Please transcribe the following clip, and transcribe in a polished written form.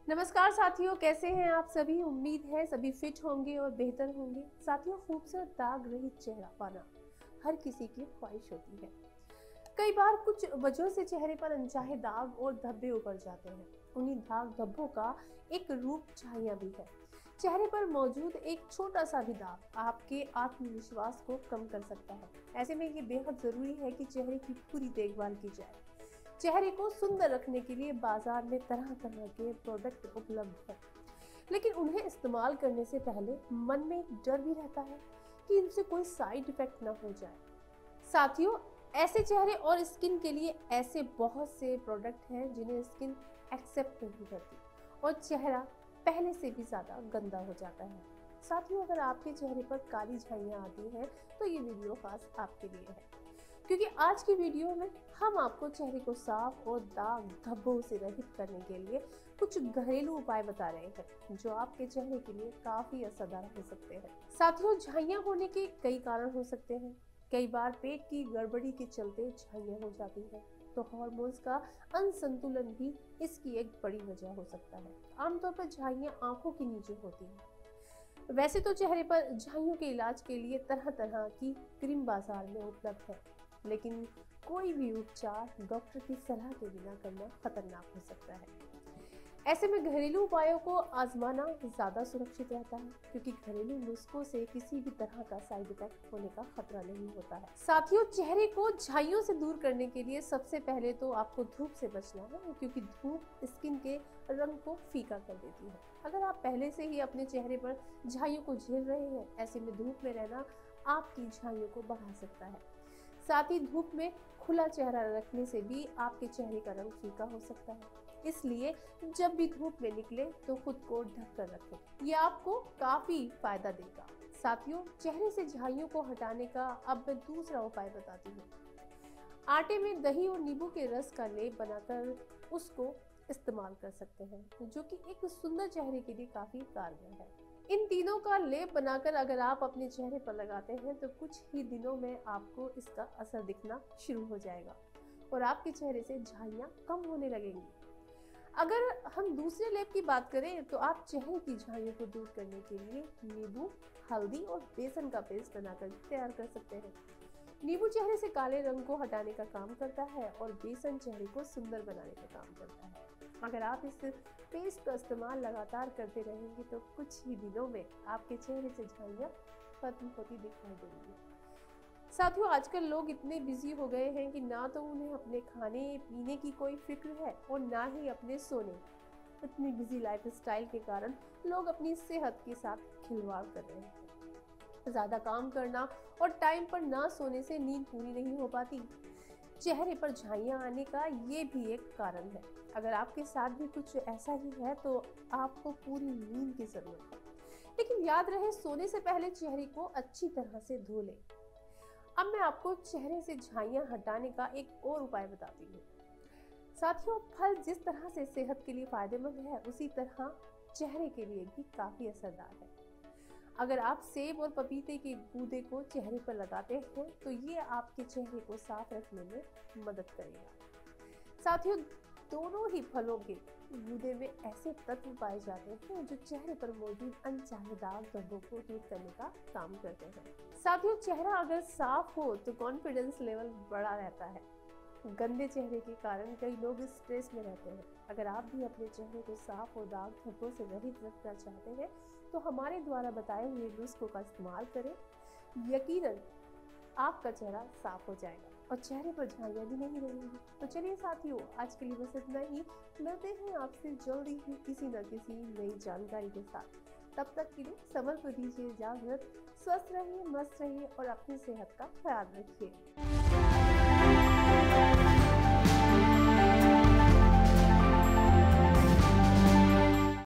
नमस्कार साथियों, कैसे हैं आप सभी। उम्मीद है सभी फिट होंगे और बेहतर होंगे। साथियों, खूबसूरत दाग रहित चेहरा पाना हर किसी की ख्वाहिश होती है। कई बार कुछ वजहों से चेहरे पर अनचाहे दाग और धब्बे उभर जाते हैं। उन्हीं दाग धब्बों का एक रूप छाइयां भी है। चेहरे पर मौजूद एक छोटा सा भी दाग आपके आत्मविश्वास को कम कर सकता है। ऐसे में ये बेहद जरूरी है कि चेहरे की पूरी देखभाल की जाए। चेहरे को सुंदर रखने के लिए बाजार में तरह तरह के प्रोडक्ट उपलब्ध हैं, लेकिन उन्हें इस्तेमाल करने से पहले मन में एक डर भी रहता है कि इनसे कोई साइड इफेक्ट ना हो जाए। साथियों, ऐसे चेहरे और स्किन के लिए ऐसे बहुत से प्रोडक्ट हैं जिन्हें स्किन एक्सेप्ट नहीं करती और चेहरा पहले से भी ज्यादा गंदा हो जाता है। साथियों, अगर आपके चेहरे पर काली झाइयां आती हैं तो ये वीडियो खास आपके लिए है, क्योंकि आज की वीडियो में हम आपको चेहरे को साफ और दाग धब्बों से रहित करने के लिए कुछ घरेलू उपाय बता रहे हैं जो आपके चेहरे के लिए काफी असरदार हो सकते हैं। साथियों, झाइयां होने के कई कारण हो सकते हैं। कई बार पेट की गड़बड़ी के चलते झाइयां हो जाती हैं, तो हार्मोन्स का असंतुलन भी इसकी एक बड़ी वजह हो सकता है। आमतौर पर झाइयां आंखों के नीचे होती हैं। वैसे तो चेहरे पर झाइयों के इलाज के लिए तरह तरह की क्रीम बाजार में उपलब्ध है, लेकिन कोई भी उपचार डॉक्टर की सलाह के बिना करना खतरनाक हो सकता है। ऐसे में घरेलू उपायों को आजमाना ज्यादा सुरक्षित रहता है, क्योंकि घरेलू नुस्खों से किसी भी तरह का साइड इफेक्ट होने का खतरा नहीं होता है। साथियों, चेहरे को झाइयों से दूर करने के लिए सबसे पहले तो आपको धूप से बचना है, क्योंकि धूप स्किन के रंग को फीका कर देती है। अगर आप पहले से ही अपने चेहरे पर झाइयों को झेल रहे हैं, ऐसे में धूप में रहना आपकी झाइयों को बढ़ा सकता है। साथ ही धूप में खुला चेहरा रखने से भी आपके चेहरे का रंग फीका हो सकता है। इसलिए जब भी धूप में निकले तो खुद को ढक कर रखें, यह आपको काफी फायदा देगा। साथियों, चेहरे से झाइयों को हटाने का अब मैं दूसरा उपाय बताती हूँ। आटे में दही और नींबू के रस का लेप बनाकर उसको इस्तेमाल कर सकते हैं, जो कि एक सुंदर चेहरे के लिए काफी कारगर है। इन तीनों का लेप बनाकर अगर आप अपने चेहरे पर लगाते हैं तो कुछ ही दिनों में आपको इसका असर दिखना शुरू हो जाएगा और आपके चेहरे से झाइयां कम होने लगेंगी। अगर हम दूसरे लेप की बात करें तो आप चेहरे की झाइयों को दूर करने के लिए नींबू, हल्दी और बेसन का पेस्ट बनाकर तैयार कर सकते हैं। नींबू चेहरे से काले रंग को हटाने का काम करता है और बेसन चेहरे को सुंदर बनाने का काम करता है। अगर आप इस पेस्ट का इस्तेमाल लगातार करते रहेंगे तो कुछ ही दिनों में आपके चेहरे से झाइयां खत्म होती दिखाई देंगी। साथियों, आजकल लोग इतने बिजी हो गए हैं कि ना तो उन्हें अपने खाने पीने की कोई फिक्र है और ना ही अपने सोने। इतनी बिजी लाइफस्टाइल के कारण लोग अपनी सेहत के साथ खिलवाड़ कर रहे हैं। ज्यादा काम करना और टाइम पर ना सोने से नींद पूरी नहीं हो पाती। चेहरे पर झाइयां आने का ये भी एक कारण है। अगर आपके साथ भी कुछ ऐसा ही है तो आपको पूरी नींद की जरूरत है, लेकिन याद रहे सोने से पहले चेहरे को अच्छी तरह से धो लें। अब मैं आपको चेहरे से झाइयां हटाने का एक और उपाय बताती हूँ। साथियों, फल जिस तरह से सेहत के लिए फायदेमंद है, उसी तरह चेहरे के लिए भी काफी असरदार है। अगर आप सेब और पपीते के गूदे को चेहरे पर लगाते हैं तो ये आपके चेहरे को साफ रखने में मदद करेगा। साथियों, दोनों ही फलों के गूदे में ऐसे तत्व पाए जाते हैं जो चेहरे पर मौजूद अनचाहे दाग धब्बों को दूर करने का काम करते हैं। साथियों, चेहरा अगर साफ हो तो कॉन्फिडेंस लेवल बढ़ा रहता है। गंदे चेहरे के कारण कई लोग स्ट्रेस में रहते हैं। अगर आप भी अपने चेहरे को साफ और दाग धब्बों से रहित रखना चाहते हैं तो हमारे द्वारा बताए हुए नुस्खों का इस्तेमाल करें। यकीनन आपका चेहरा साफ हो जाएगा और चेहरे पर झाइयां भी नहीं रहेंगी। तो चलिए साथियों, आज के लिए बस इतना ही। मिलते हैं आपसे जल्दी ही किसी न किसी नई जानकारी के साथ। तब तक के लिए समय को दीजिए इजाजत। स्वस्थ रहिए, मस्त रहिए और अपनी सेहत का ख्याल रखिए।